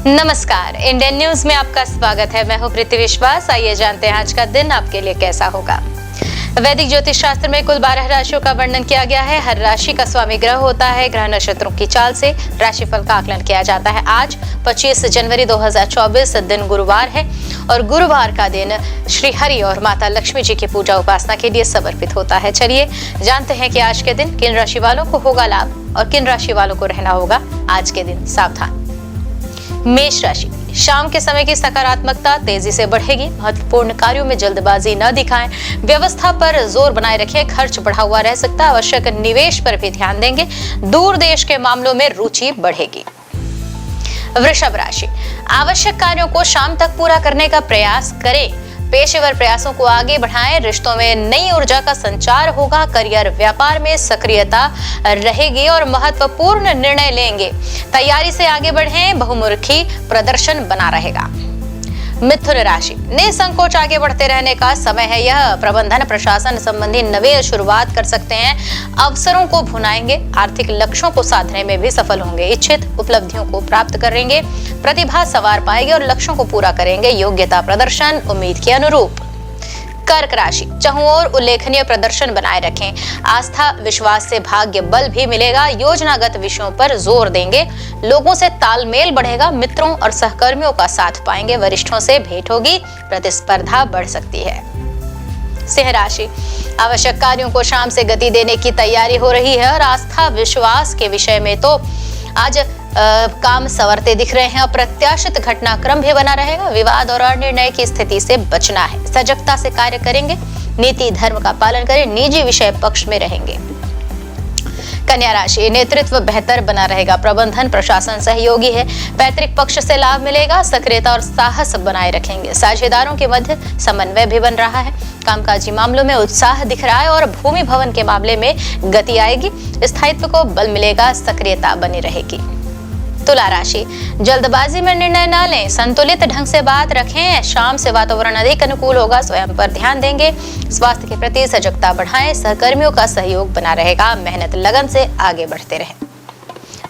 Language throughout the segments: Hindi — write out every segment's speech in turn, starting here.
नमस्कार, इंडियन न्यूज में आपका स्वागत है। मैं हूं प्रीति विश्वास। आइए जानते हैं आज का दिन आपके लिए कैसा होगा। वैदिक ज्योतिष शास्त्र में कुल 12 राशियों का वर्णन किया गया है। हर राशि का स्वामी ग्रह होता है। ग्रह नक्षत्रों की चाल से राशिफल का आकलन किया जाता है। आज 25 जनवरी 2024 दिन गुरुवार है और गुरुवार का दिन श्री हरि और माता लक्ष्मी जी की पूजा उपासना के लिए समर्पित होता है। चलिए जानते हैं कि आज के दिन किन राशि वालों को होगा लाभ और किन राशि वालों को रहना होगा आज के दिन सावधान। मेष राशि, शाम के समय की सकारात्मकता तेजी से बढ़ेगी। महत्वपूर्ण कार्यों में जल्दबाजी न दिखाएं। व्यवस्था पर जोर बनाए रखें। खर्च बढ़ा हुआ रह सकता है। आवश्यक निवेश पर भी ध्यान देंगे। दूर देश के मामलों में रुचि बढ़ेगी। वृषभ राशि, आवश्यक कार्यों को शाम तक पूरा करने का प्रयास करें। पेशेवर प्रयासों को आगे बढ़ाएं। रिश्तों में नई ऊर्जा का संचार होगा। करियर व्यापार में सक्रियता रहेगी और महत्वपूर्ण निर्णय लेंगे। तैयारी से आगे बढ़ें। बहुमुखी प्रदर्शन बना रहेगा। मिथुन राशि, निसंकोच आगे बढ़ते रहने का समय है। यह प्रबंधन प्रशासन संबंधी नवीन शुरुआत कर सकते हैं। अवसरों को भुनाएंगे। आर्थिक लक्ष्यों को साधने में भी सफल होंगे। इच्छित उपलब्धियों को प्राप्त करेंगे। प्रतिभा संवार पाएंगे और लक्ष्यों को पूरा करेंगे। योग्यता प्रदर्शन उम्मीद के अनुरूप। कर्क राशि, चहुओर उल्लेखनीय प्रदर्शन बनाए रखें। आस्था विश्वास से भाग्य बल भी मिलेगा। योजनागत विषयों पर जोर देंगे। लोगों से तालमेल बढ़ेगा। मित्रों और सहकर्मियों का साथ पाएंगे। वरिष्ठों से भेंट होगी। प्रतिस्पर्धा बढ़ सकती है। सिंह राशि, आवश्यक कार्यों को शाम से गति देने की तैयारी हो रही है और आस्था विश्वास के विषय में तो आज काम संवरते दिख रहे हैं। अप्रत्याशित घटनाक्रम भी बना रहेगा। विवाद और अनिर्णय की स्थिति से बचना है। सजगता से कार्य करेंगे। नीति धर्म का पालन करें। निजी विषय पक्ष में रहेंगे। कन्या राशि, नेतृत्व बेहतर बना रहेगा। प्रबंधन प्रशासन सहयोगी है। पैतृक पक्ष से लाभ मिलेगा। सक्रियता और साहस बनाए रखेंगे। साझेदारों के मध्य समन्वय भी बन रहा है। कामकाजी मामलों में उत्साह दिख रहा है और भूमि भवन के मामले में गति आएगी। स्थायित्व को बल मिलेगा। सक्रियता बनी रहेगी। तुला राशि, जल्दबाजी में निर्णय न लें। संतुलित ढंग से बात रखें। शाम से वातावरण अधिक अनुकूल होगा। स्वयं पर ध्यान देंगे। स्वास्थ्य के प्रति सजगता बढ़ाएं। सहकर्मियों का सहयोग बना रहेगा। मेहनत लगन से आगे बढ़ते रहें।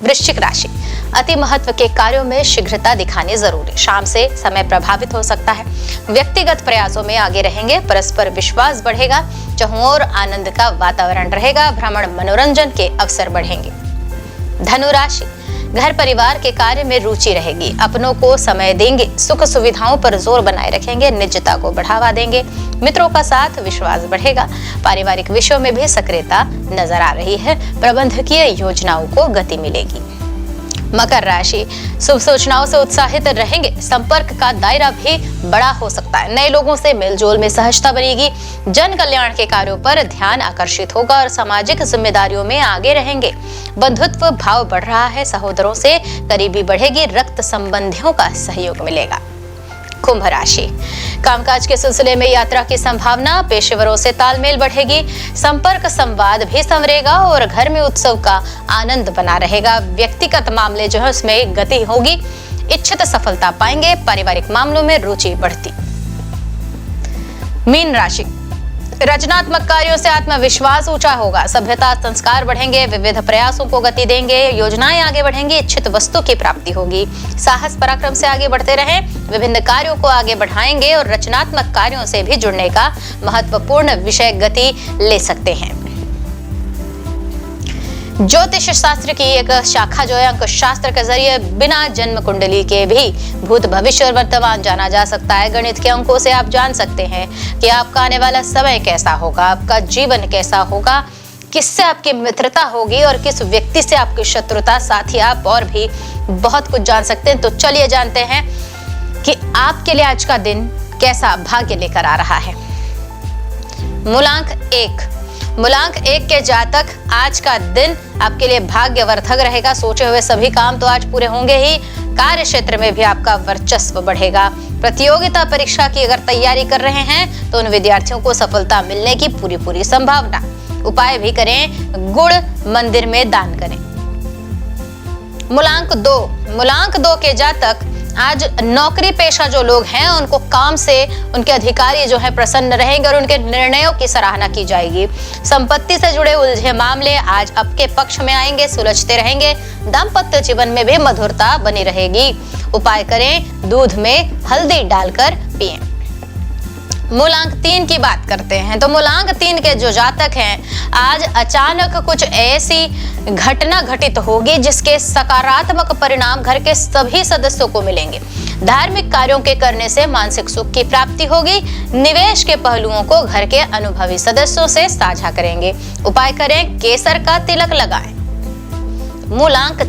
वृश्चिक राशि, अति महत्व के कार्यों में शीघ्रता दिखानी जरूरी। शाम से समय प्रभावित हो सकता है। व्यक्तिगत प्रयासों में आगे रहेंगे। परस्पर विश्वास बढ़ेगा। चहुओर आनंद का वातावरण रहेगा। भ्रमण मनोरंजन के अवसर बढ़ेंगे। धनु राशि, घर परिवार के कार्य में रुचि रहेगी। अपनों को समय देंगे। सुख सुविधाओं पर जोर बनाए रखेंगे। निजता को बढ़ावा देंगे। मित्रों का साथ विश्वास बढ़ेगा। पारिवारिक विषयों में भी सक्रियता नजर आ रही है। प्रबंधकीय योजनाओं को गति मिलेगी। मकर राशि, शुभ सूचनाओं से उत्साहित रहेंगे। संपर्क का दायरा भी बड़ा हो सकता है। नए लोगों से मेलजोल में सहजता बनेगी। जन कल्याण के कार्यों पर ध्यान आकर्षित होगा और सामाजिक जिम्मेदारियों में आगे रहेंगे। बंधुत्व भाव बढ़ रहा है। सहोदरों से करीबी बढ़ेगी। रक्त संबंधियों का सहयोग मिलेगा। कुंभ राशि, कामकाज के सिलसिले में यात्रा की संभावना। पेशेवरों से तालमेल बढ़ेगी। संपर्क संवाद भी संवरेगा और घर में उत्सव का आनंद बना रहेगा। व्यक्तिगत मामले जो है उसमें गति होगी। इच्छित सफलता पाएंगे। पारिवारिक मामलों में रुचि बढ़ती। मीन राशि, रचनात्मक कार्यों से आत्मविश्वास ऊंचा होगा। सभ्यता संस्कार बढ़ेंगे। विविध प्रयासों को गति देंगे। योजनाएं आगे बढ़ेंगी। इच्छित वस्तु की प्राप्ति होगी। साहस पराक्रम से आगे बढ़ते रहें। विभिन्न कार्यों को आगे बढ़ाएंगे और रचनात्मक कार्यों से भी जुड़ने का महत्वपूर्ण विषय गति ले सकते हैं। ज्योतिष शास्त्र की एक शाखा जो है अंक शास्त्र के जरिए बिना जन्म कुंडली के भी भूत भविष्य और वर्तमान जाना जा सकता है। गणित के अंकों से आप जान सकते हैं कि आपका आने वाला समय कैसा होगा। आपका जीवन कैसा होगा। किससे आपकी मित्रता होगी और किस व्यक्ति से आपकी शत्रुता। साथ ही आप और भी बहुत कुछ जान सकते हैं। तो चलिए जानते हैं कि आपके लिए आज का दिन कैसा भाग्य लेकर आ रहा है। मूलांक 1 के जातक, आज का दिन आपके लिए भाग्यवर्धक रहेगा। सोचे हुए सभी काम तो आज पूरे होंगे ही। कार्य क्षेत्र में भी आपका वर्चस्व बढ़ेगा। प्रतियोगिता परीक्षा की अगर तैयारी कर रहे हैं तो उन विद्यार्थियों को सफलता मिलने की पूरी संभावना। उपाय भी करें। गुड़ मंदिर में दान करें। मूलांक 2 के जातक, आज नौकरी पेशा जो लोग हैं उनको काम से उनके अधिकारी जो है प्रसन्न रहेंगे और उनके निर्णयों की सराहना की जाएगी। संपत्ति से जुड़े उलझे मामले आज आपके पक्ष में आएंगे, सुलझते रहेंगे। दाम्पत्य जीवन में भी मधुरता बनी रहेगी। उपाय करें, दूध में हल्दी डालकर पिएं। मूलांक 3 की बात करते हैं तो मूलांक 3 के जो जातक हैं, आज अचानक कुछ ऐसी घटना घटित होगी जिसके सकारात्मक परिणाम घर के सभी सदस्यों को मिलेंगे। धार्मिक कार्यों के करने से मानसिक सुख की प्राप्ति होगी। निवेश के पहलुओं को घर के अनुभवी सदस्यों से साझा करेंगे। उपाय करें, केसर का तिलक लगाएं। मूलांक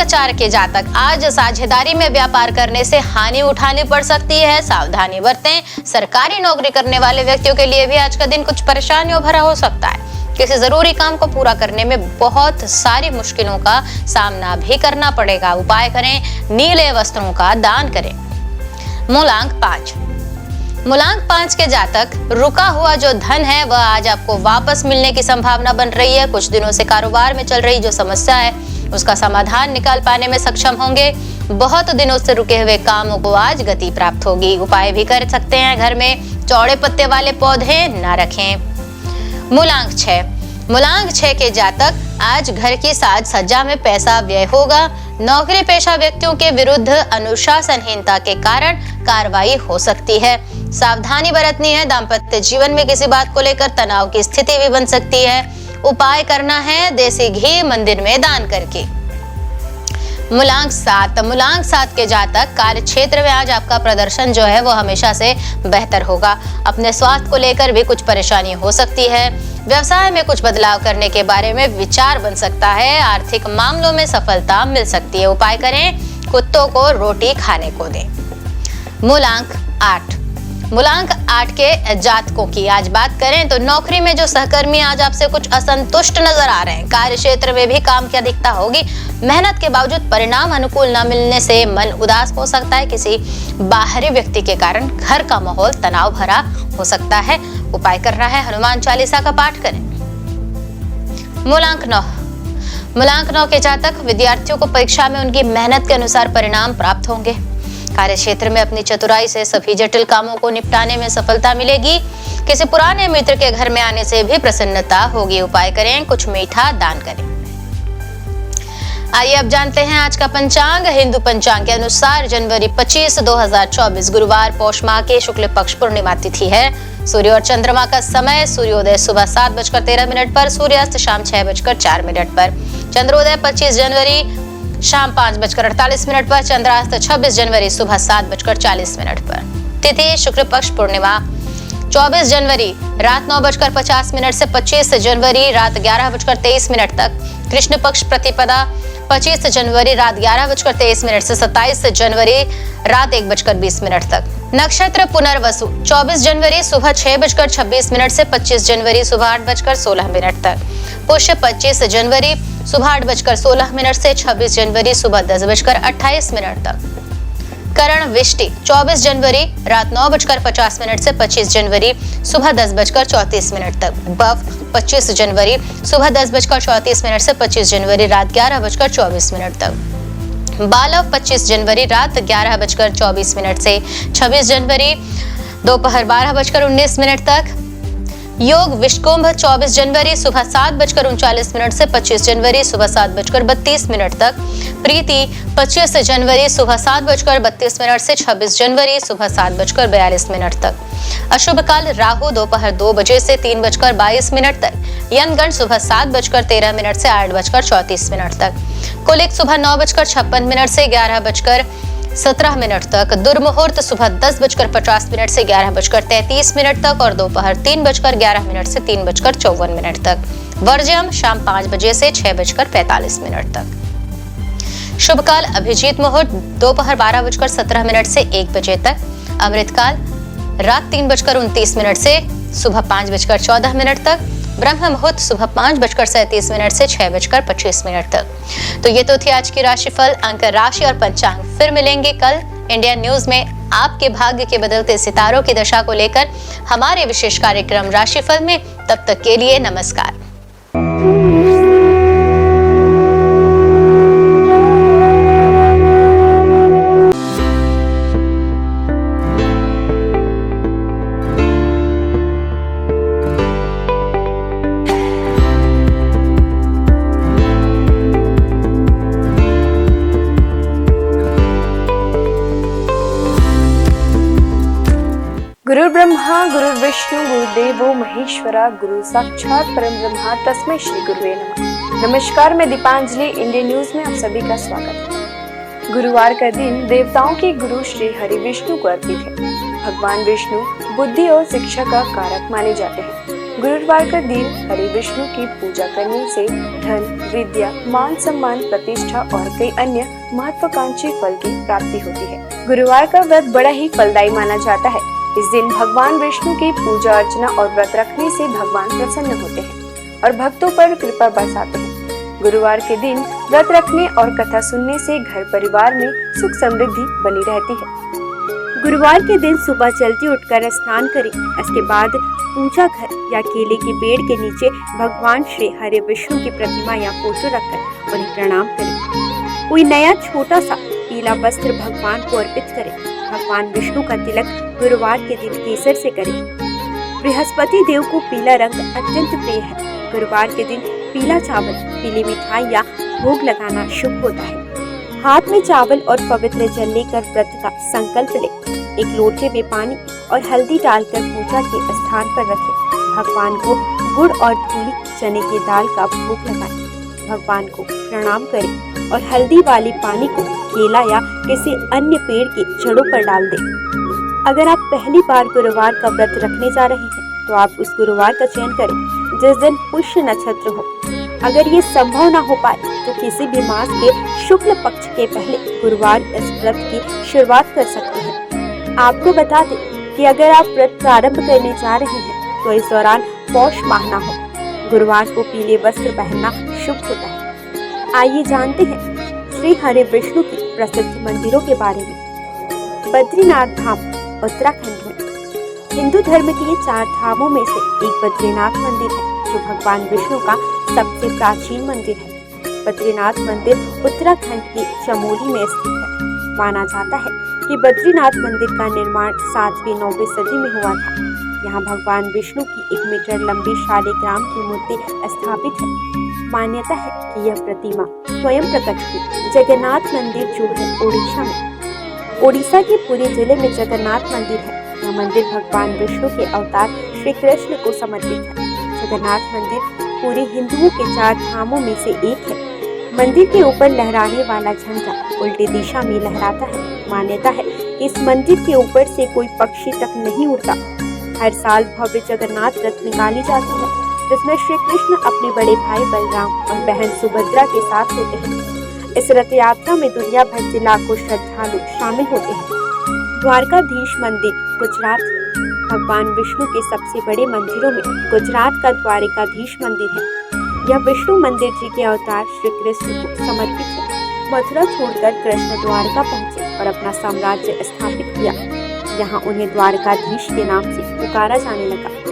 4 के जातक, आज साझेदारी में व्यापार करने से हानि उठानी पड़ सकती है, सावधानी बरतें। सरकारी नौकरी करने वाले व्यक्तियों के लिए भी आज का दिन कुछ परेशानियों भरा हो सकता है। किसी जरूरी काम को पूरा करने में बहुत सारी मुश्किलों का सामना भी करना पड़ेगा। उपाय करें, नीले वस्त्रों का दान करें। मूलांक 5 के जातक, रुका हुआ जो धन है वह आज आपको वापस मिलने की संभावना बन रही है। कुछ दिनों से कारोबार में चल रही जो समस्या है उसका समाधान निकाल पाने में सक्षम होंगे। बहुत दिनों से रुके हुए कामों को आज गति प्राप्त होगी। उपाय भी कर सकते हैं, घर में चौड़े पत्ते वाले पौधे न रखें। मूलांक 6 के जातक, आज घर की साज सज्जा में पैसा व्यय होगा। नौकरी पेशा व्यक्तियों के विरुद्ध अनुशासनहीनता के कारण कार्रवाई हो सकती है। सावधानी बरतनी है। दाम्पत्य जीवन में किसी बात को लेकर तनाव की स्थिति भी बन सकती है। उपाय करना है, देसी घी मंदिर में दान करके। मूलांक 7 के जातक, कार्य क्षेत्र में आज आपका प्रदर्शन जो है वो हमेशा से बेहतर होगा। अपने स्वास्थ्य को लेकर भी कुछ परेशानी हो सकती है। व्यवसाय में कुछ बदलाव करने के बारे में विचार बन सकता है। आर्थिक मामलों में सफलता मिल सकती है। उपाय करें, कुत्तों को रोटी खाने को दें। मूलांक 8 के जातकों की आज बात करें तो नौकरी में जो सहकर्मी आज आपसे कुछ असंतुष्ट नजर आ रहे हैं। कार्य क्षेत्र में भी काम की अधिकता होगी। मेहनत के बावजूद परिणाम अनुकूल न मिलने से मन उदास हो सकता है। किसी बाहरी व्यक्ति के कारण घर का माहौल तनाव भरा हो सकता है। उपाय करना है, हनुमान चालीसा का पाठ करें। मूलांक 9 के जातक, विद्यार्थियों को परीक्षा में उनकी मेहनत के अनुसार परिणाम प्राप्त होंगे। कार्य क्षेत्र में अपनी चतुराई से सभी जटिल कामों को निपटाने में सफलता मिलेगी। किसी पुराने मित्र के घर में आने से भी प्रसन्नता होगी। उपाय करें, कुछ मीठा दान करें। आइए अब जानते हैं आज का पंचांग। हिंदू पंचांग के अनुसार जनवरी 25, 2024 गुरुवार, पौष माह के शुक्ल पक्ष पूर्णिमा तिथि है। सूर्य और चंद्रमा का समय, सूर्योदय सुबह 7:13 पर, सूर्यास्त शाम 6:04 पर। चंद्रोदय 25 जनवरी शाम 5:48 पर, चंद्रास्त 26 जनवरी सुबह 7:40 पर। तिथि शुक्ल पक्ष पूर्णिमा 24 जनवरी रात 9:50 से 25 जनवरी रात 11:23 तक। कृष्ण पक्ष प्रतिपदा 25 जनवरी रात 11:23 से 27 जनवरी रात 1:20 तक। नक्षत्र पुनर्वसु 24 जनवरी सुबह 6:26 से 25 जनवरी सुबह 8:16 तक। पुष्य 25 जनवरी सुबह 8:16 से 26 जनवरी सुबह 10:28 तक। करण विष्टि 24 जनवरी रात 9:50 से 25 जनवरी सुबह 10:34 तक। बव 25 जनवरी सुबह 10:34 से 25 जनवरी रात 11:24 तक। बालव 25 जनवरी रात 11:24 से 26 जनवरी दोपहर 12:19 तक। योग विष्कुंभ 24 जनवरी सुबह 7:39 से 25 जनवरी सुबह 7:32 तक। प्रीति 25 जनवरी सुबह 7:32 से 26 जनवरी सुबह 7:42 तक। अशुभ काल राहु दोपहर 2 बजे से 3:22 तक। यमगण सुबह 7:13 से 8:34 तक। कुलिक सुबह 9:56 से 11:17 तक। दुर्मुहूर्त सुबह 10:50 से 11:33 तक और दोपहर 3:11 से 3:54 तक। वर्ज्यम शाम 5 बजे से 6:45 तक। शुभ काल अभिजीत मुहूर्त दोपहर 12:17 से 1 बजे तक। अमृत काल रात 3:29 से सुबह 5:14 तक। ब्रह्म मुहूर्त सुबह 5:37 से 6:25 तक। तो ये तो थी आज की राशिफल, अंक राशि और पंचांग। फिर मिलेंगे कल इंडिया न्यूज में आपके भाग्य के बदलते सितारों की दशा को लेकर हमारे विशेष कार्यक्रम राशिफल में। तब तक के लिए नमस्कार। गुरु ब्रह्मा गुरु विष्णु गुरुदेवो महेश्वरा गुरु साक्षात परम ब्रह्मा तस्मै श्री गुरुवे नमः। नमस्कार, मैं दीपांजलि, इंडियन न्यूज में आप सभी का स्वागत है। गुरुवार का दिन देवताओं के गुरु श्री हरि विष्णु को अर्पित है। भगवान विष्णु बुद्धि और शिक्षा का कारक माने जाते हैं। गुरुवार का दिन हरि विष्णु की पूजा करने से धन, विद्या, मान सम्मान, प्रतिष्ठा और कई अन्य महत्वाकांक्षी फल की प्राप्ति होती है। गुरुवार का व्रत बड़ा ही फलदायी माना जाता है। इस दिन भगवान विष्णु की पूजा अर्चना और व्रत रखने से भगवान प्रसन्न होते हैं और भक्तों पर कृपा बरसाते हैं। गुरुवार के दिन व्रत रखने और कथा सुनने से घर परिवार में सुख समृद्धि बनी रहती है। गुरुवार के दिन सुबह जल्दी उठकर स्नान करें। इसके बाद पूजा घर या केले के पेड़ के नीचे भगवान श्री हरि विष्णु की प्रतिमा या फोटो रखकर उन्हें प्रणाम करें। कोई नया छोटा सा पीला वस्त्र भगवान को अर्पित करें। भगवान विष्णु का तिलक गुरुवार के दिन केसर से करें। बृहस्पति देव को पीला रंग अत्यंत प्रिय है। गुरुवार के दिन पीला चावल, पीली मिठाई या भोग लगाना शुभ होता है। हाथ में चावल और पवित्र जल लेकर व्रत का संकल्प लें। एक लोटे में पानी और हल्दी डालकर पूजा के स्थान पर रखें। भगवान को गुड़ और धूली चने की दाल का भोग लगाएं। भगवान को प्रणाम करें और हल्दी वाली पानी को केला या किसी अन्य पेड़ की जड़ों पर डाल दें। अगर आप पहली बार गुरुवार का व्रत रखने जा रहे हैं तो आप उस गुरुवार का चयन करें जिस दिन पुष्य नक्षत्र हो। अगर ये संभव न हो पाए तो किसी भी मास के शुक्ल पक्ष के पहले गुरुवार इस व्रत की शुरुआत कर सकते हैं। आपको बता दें कि अगर आप व्रत प्रारंभ करने जा रहे हैं तो इस दौरान पौष माह न हो। गुरुवार को पीले वस्त्र पहनना शुभ होता है। आइए जानते हैं श्री हरि विष्णु की प्रसिद्ध मंदिरों के बारे में। बद्रीनाथ धाम उत्तराखंड में हिंदू धर्म के 4 धामों में से एक बद्रीनाथ मंदिर है जो भगवान विष्णु का सबसे प्राचीन मंदिर है। बद्रीनाथ मंदिर उत्तराखंड के चमोली में स्थित है। माना जाता है कि बद्रीनाथ मंदिर का निर्माण 7वीं 9वीं सदी में हुआ था। यहाँ भगवान विष्णु की 1 मीटर लंबी शालिग्राम की मूर्ति स्थापित है। मान्यता है कि यह प्रतिमा स्वयं प्रकट हुई। जगन्नाथ मंदिर जो है ओडिशा में, ओडिशा के पुरी जिले में जगन्नाथ मंदिर है। यह मंदिर भगवान विष्णु के अवतार श्री कृष्ण को समर्पित है। जगन्नाथ मंदिर पूरे हिंदुओं के 4 धामों में से एक है। मंदिर के ऊपर लहराने वाला झंडा उल्टी दिशा में लहराता है। मान्यता है कि इस मंदिर के ऊपर से कोई पक्षी तक नहीं उड़ता। हर साल भव्य जगन्नाथ रथ निकाली जाती है जिसमें श्री कृष्ण अपने बड़े भाई बलराम और बहन सुभद्रा के साथ होते हैं। इस रथ यात्रा में दुनिया भर से लाखों श्रद्धालु शामिल होते हैं। द्वारकाधीश मंदिर गुजरात, भगवान विष्णु के सबसे बड़े मंदिरों में गुजरात का द्वारकाधीश मंदिर है। यह विष्णु मंदिर जी के अवतार श्री कृष्ण को समर्पित है। मथुरा छोड़कर कृष्ण द्वारका पहुँचे और अपना साम्राज्य स्थापित किया। यहाँ उन्हें द्वारकाधीश के नाम से पुकारा जाने लगा।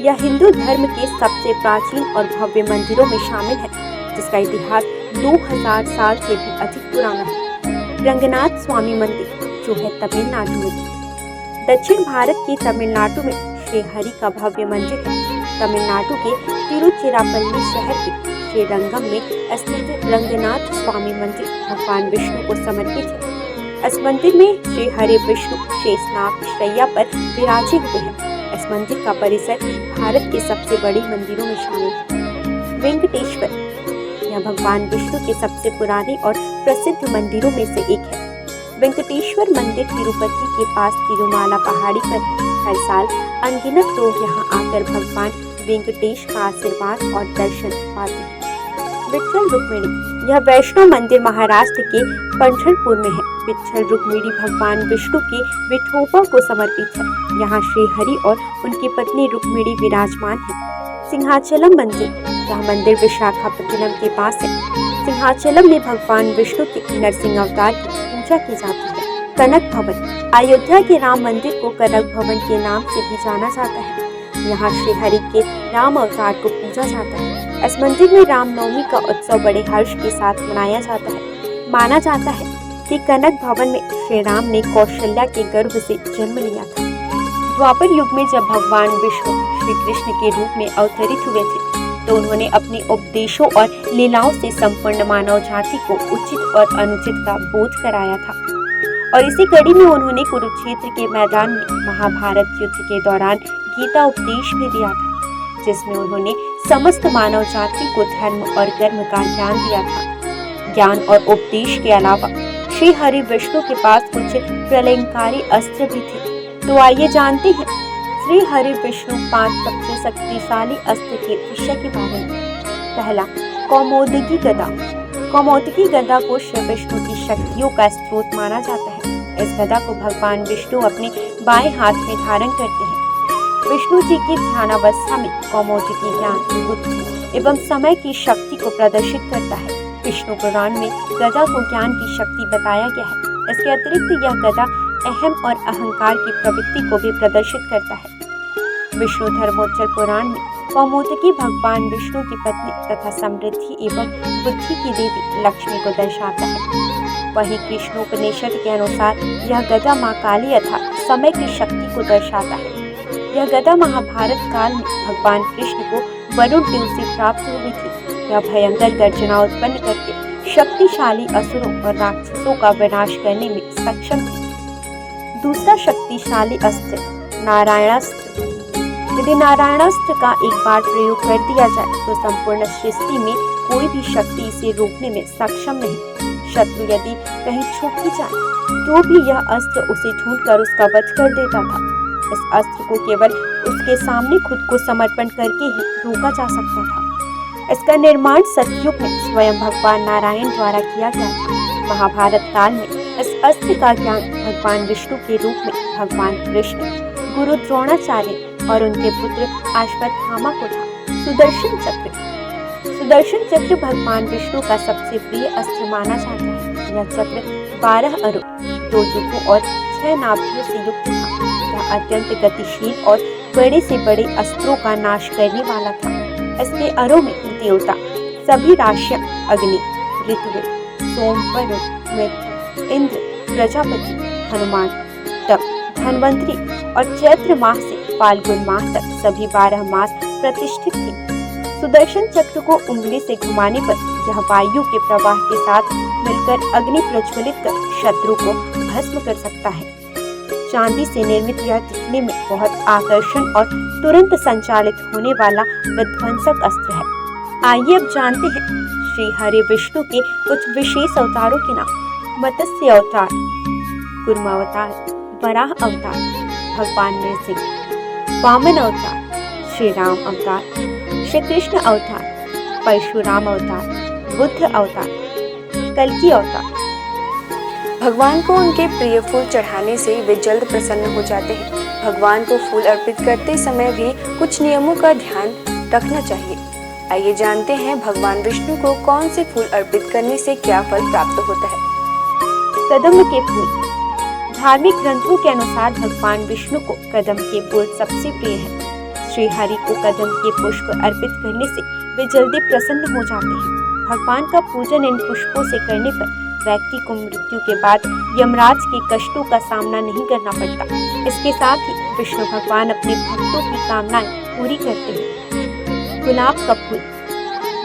यह हिंदू धर्म के सबसे प्राचीन और भव्य मंदिरों में शामिल है जिसका इतिहास 2000 साल से भी अधिक पुराना है। रंगनाथ स्वामी मंदिर जो है तमिलनाडु में। दक्षिण भारत के तमिलनाडु में श्री हरि का भव्य मंदिर है। तमिलनाडु के तिरुचिरापल्ली शहर के श्रीरंगम में स्थित रंगनाथ स्वामी मंदिर भगवान विष्णु को समर्पित है। इस मंदिर में श्री हरि विष्णु शेषनाग शैया पर विराजे हुए हैं। इस मंदिर का परिसर भारत के सबसे बड़े मंदिरों में शामिल है। वेंकटेश्वर, यह भगवान विष्णु के सबसे पुराने और प्रसिद्ध मंदिरों में से एक है। वेंकटेश्वर मंदिर तिरुपति के पास तिरुमाला पहाड़ी पर है। हर साल अनगिनत लोग यहाँ आकर भगवान वेंकटेश का आशीर्वाद और दर्शन पाते हैं। विट्ठल रुक्मिणी, यह वैष्णो मंदिर महाराष्ट्र के पंढरपुर में है। विट्ठल रुक्मिणी भगवान विष्णु के विठोबा को समर्पित है। यहाँ श्री हरि और उनकी पत्नी रुक्मिणी विराजमान है। सिंहाचलम मंदिर, यह मंदिर विशाखापट्टनम के पास है। सिंहाचलम में भगवान विष्णु के नरसिंह अवतार की पूजा की जाती है। कनक भवन, अयोध्या के राम मंदिर को कनक भवन के नाम से भी जाना जाता है। यहाँ श्री हरि के राम अवतार को पूजा जाता है। इस मंदिर में रामनवमी का उत्सव बड़े हर्ष के साथ मनाया जाता है। माना जाता है कि कनक भवन में श्री राम ने कौशल्या के गर्भ से जन्म लिया था। द्वापर युग में जब भगवान विष्णु श्री कृष्ण के रूप में अवतरित हुए थे तो उन्होंने अपने उपदेशों और लीलाओं से संपूर्ण मानव जाति को उचित और अनुचित का बोध कराया था। और इसी कड़ी में उन्होंने कुरुक्षेत्र के मैदान में महाभारत युद्ध के दौरान गीता उपदेश भी दिया था, जिसमें उन्होंने समस्त मानव जाति को धर्म और कर्म का ज्ञान दिया था। ज्ञान और उपदेश के अलावा श्री हरि विष्णु के पास कुछ प्रलयंकारी अस्त्र भी थे। तो आइए जानते हैं श्री हरि विष्णु 5 सबसे शक्तिशाली अस्त्र के विषय के बारे में। पहला, कौमोदकी गदा। कौमोदकी गदा को श्री विष्णु की शक्तियों का स्रोत माना जाता है। इस गदा को भगवान विष्णु अपने बाएं हाथ में धारण करते हैं। विष्णु जी की ध्यानावस्था में कौमोदकी ज्ञान, बुद्धि एवं समय की शक्ति को प्रदर्शित करता है। विष्णु पुराण में गदा को ज्ञान की शक्ति बताया गया है। इसके अतिरिक्त यह गदा अहम और अहंकार की प्रवृत्ति को भी प्रदर्शित करता है। विष्णु धर्मोच्चर पुराण में कौमोदकी भगवान विष्णु की पत्नी तथा समृद्धि एवं बुद्धि की देवी लक्ष्मी को दर्शाता है। वहीं कृष्णोपनिषद के अनुसार यह गदा माँ काली अर्थात समय की शक्ति को दर्शाता है। यह गदा महाभारत काल में भगवान कृष्ण को वरुण देव से प्राप्त हुई थी। यह भयंकर गर्जना उत्पन्न करके शक्तिशाली असुरों और राक्षसों का विनाश करने में सक्षम थी। दूसरा शक्तिशाली अस्त्र, नारायणास्त्र। यदि नारायणास्त्र का एक बार प्रयोग कर दिया जाए तो संपूर्ण सृष्टि में कोई भी शक्ति इसे रोकने में सक्षम नहीं। शत्रु यदि कहीं छुप भी जाए तो भी यह अस्त्र उसे ढूंढकर उसका वध कर देता था। इस अस्त्र को केवल उसके सामने खुद को समर्पण करके ही रोका जा सकता था। इसका निर्माण सतयुग में स्वयं भगवान नारायण द्वारा किया गया था। महाभारत काल में इस अस्त्र का ज्ञान भगवान विष्णु के रूप में भगवान कृष्ण, गुरु द्रोणाचार्य और उनके पुत्र अश्वत्थामा को था। सुदर्शन चक्र। सुदर्शन चक्र भगवान विष्णु का सबसे प्रिय अस्त्र माना जाता है। यह चक्र 12 अरों, 2 युगों और 6 नाभियों से युक्त था। यह अत्यंत गतिशील और बड़े से बड़े अस्त्रों का नाश करने वाला था। इसके अरों में देवता, सभी राशियां, अग्नि, ऋत्विक, सोम, वरुण, मित्र, इंद्र, प्रजापति, हनुमान, तप, धन्वंतरी और चैत्र माह से फाल्गुन माह तक सभी 12 मास प्रतिष्ठित थे। सुदर्शन चक्र को उंगली से घुमाने पर यह वायु के प्रवाह के साथ मिलकर अग्नि प्रज्वलित कर शत्रु को भस्म कर सकता है। चांदी से निर्मित यह दिखने में बहुत आकर्षण और तुरंत संचालित होने वाला विध्वंसक अस्त्र है। आइए अब जानते हैं श्री हरि विष्णु के कुछ विशेष अवतारों के नाम। मत्स्य अवतार, कूर्म अवतार, वराह अवतार, भगवान नृसिंह। वामन अवतार, श्री राम अवतार, श्री कृष्ण अवतार, परशुराम अवतार, बुद्ध अवतार, कल्कि अवतार। भगवान को उनके प्रिय फूल चढ़ाने से वे जल्द प्रसन्न हो जाते हैं। भगवान को फूल अर्पित करते समय भी कुछ नियमों का ध्यान रखना चाहिए। आइए जानते हैं भगवान विष्णु को कौन से फूल अर्पित करने से क्या फल प्राप्त होता है। कदम के फूल। धार्मिक ग्रंथों के अनुसार भगवान विष्णु को कदम के फूल सबसे प्रिय है। श्री हरि को कदम के पुष्प अर्पित करने से वे जल्दी प्रसन्न हो जाते हैं। भगवान का पूजन इन पुष्पों से करने पर व्यक्ति को मृत्यु के बाद यमराज के कष्टों का सामना नहीं करना पड़ता। इसके साथ ही विष्णु भगवान अपने भक्तों की कामनाएं पूरी करते हैं। गुलाब का फूल।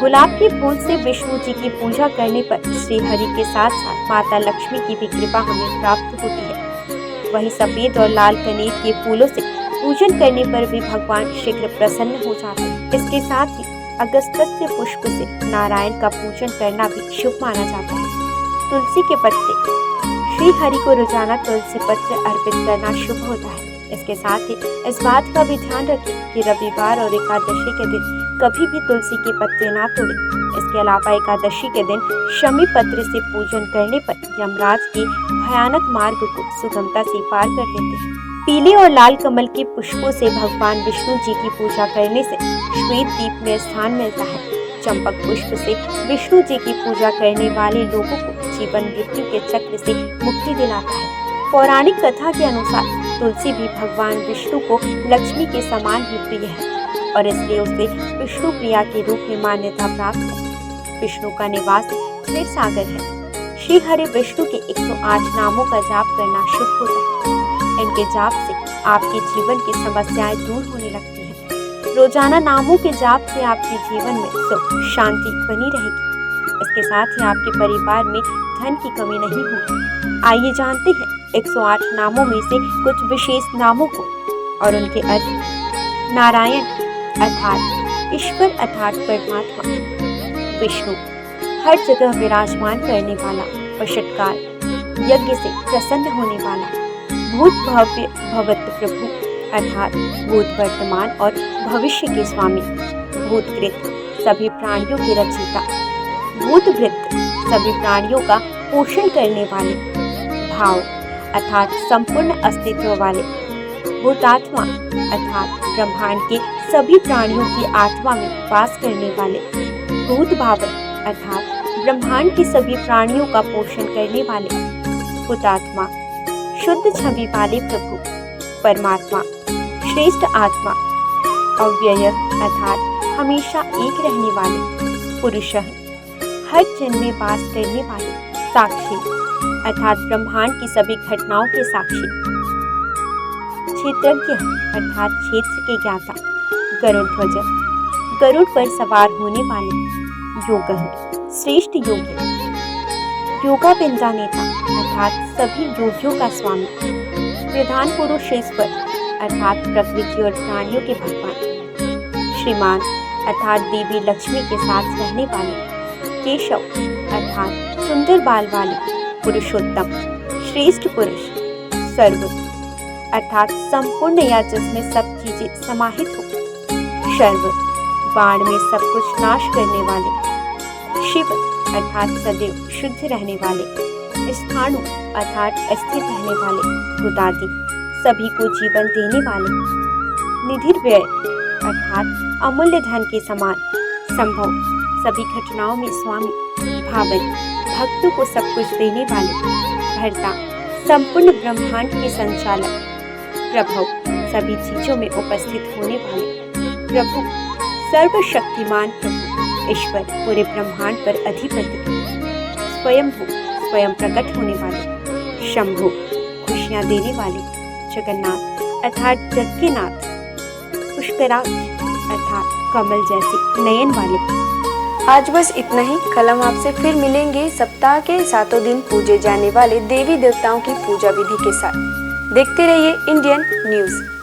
गुलाब के फूल से विष्णु जी की पूजा करने पर श्री हरि के साथ साथ माता लक्ष्मी की भी कृपा हमें प्राप्त होती है। वहीं सफेद और लाल कनेर के फूलों से पूजन करने पर भी भगवान शीघ्र प्रसन्न हो जाते हैं। इसके साथ ही अगस्त्य पुष्प से नारायण का पूजन करना भी शुभ माना जाता है। तुलसी के पत्ते। श्री हरि को रोजाना तुलसी पत्र अर्पित करना शुभ होता है। इसके साथ ही इस बात का भी ध्यान रखें कि रविवार और एकादशी के दिन कभी भी तुलसी के पत्ते ना तोड़ें। इसके अलावा एकादशी के दिन शमी पत्र से पूजन करने पर यमराज के भयानक मार्ग को सुगमता से पार कर लेते हैं। पीले और लाल कमल के पुष्पों से भगवान विष्णु जी की पूजा करने से श्वेत दीप में स्थान मिलता है। चंपक पुष्प से विष्णु जी की पूजा करने वाले लोगों को जीवन मृत्यु के चक्र से मुक्ति दिलाता है। पौराणिक कथा के अनुसार तुलसी भी भगवान विष्णु को लक्ष्मी के समान ही प्रिय है और इसलिए उसे विष्णु प्रिया के रूप में मान्यता प्राप्त है। विष्णु का निवास क्षीर सागर है। श्री हरि विष्णु के 108 नामों का जाप करना शुभ होता है। इनके जाप से आपके जीवन की समस्याएं दूर होने लगती हैं। रोजाना नामों के जाप से आपके जीवन में सुख शांति बनी रहेगी। इसके साथ ही आपके परिवार में धन की कमी नहीं होगी। आइए जानते हैं 108 नामों में से कुछ विशेष नामों को और उनके अर्थ। नारायण अर्थात ईश्वर अर्थात परमात्मा। विष्णु हर जगह विराजमान करने वाला और षटकार यज्ञ से प्रसन्न होने वाला। भूत भव्य भवत प्रभु अर्थात भूत वर्तमान और भविष्य के स्वामी। भूतकृत सभी प्राणियों के रचयिता। भूतभृत सभी प्राणियों का पोषण करने वाले। भाव अर्थात संपूर्ण अस्तित्व वाले। भूतात्मा अर्थात ब्रह्मांड के सभी प्राणियों की आत्मा में वास करने वाले। भूत भावन अर्थात ब्रह्मांड के सभी प्राणियों का पोषण करने वाले। हुतात्मा शुद्ध छवि वाले प्रभु परमात्मा। श्रेष्ठ आत्मा अव्यय अर्थात हमेशा एक रहने वाले। पुरुष हर जन्म में वास करने वाले। साक्षी अर्थात ब्रह्मांड की सभी घटनाओं के साक्षी। क्षेत्रज्ञ अर्थात क्षेत्र के ज्ञाता। गरुड़ ध्वज गरुड़ पर सवार होने वाले। योग श्रेष्ठ योगी। योगा बिंदा नेता अर्थात सभी योगियों का स्वामी। प्रधान पुरुष ईश्वर अर्थात प्रकृति और प्राणियों के भगवान। श्रीमान अर्थात देवी लक्ष्मी के साथ रहने वाले। केशव अर्थात सुंदर बाल वाले। पुरुषोत्तम श्रेष्ठ पुरुष। सर्व अर्थात संपूर्ण या जिसमें सब चीजें समाहित हो। शर्व बाण में सब कुछ नाश करने वाले। शिव अर्थात सदैव शुद्ध रहने वाले। स्थाणु अर्थात स्थिर रहने वाले। बुदादि सभी को जीवन देने वाले। निधिर्व्यय अर्थात अमूल्य धन के समान। संभव सभी घटनाओं में स्वामी। भावन भक्तों को सब कुछ देने वाले। भर्ता संपूर्ण ब्रह्मांड के संचालक। प्रभु सभी चीजों में उपस्थित होने वाले। प्रभु सर्वशक्तिमान प्रभु ईश्वर पूरे ब्रह्मांड पर अधिपति। स्वयंभू स्वयं प्रकट होने वाले। शंभु खुशियां देने वाले। जगन्नाथ अर्थात जग के नाथ। पुष्कराक्ष अर्थात कमल जैसे नयन वाले। आज बस इतना ही। कल हम आपसे फिर मिलेंगे सप्ताह के 7 दिन पूजे जाने वाले देवी देवताओं की पूजा विधि के साथ। देखते रहिए इंडियन न्यूज़।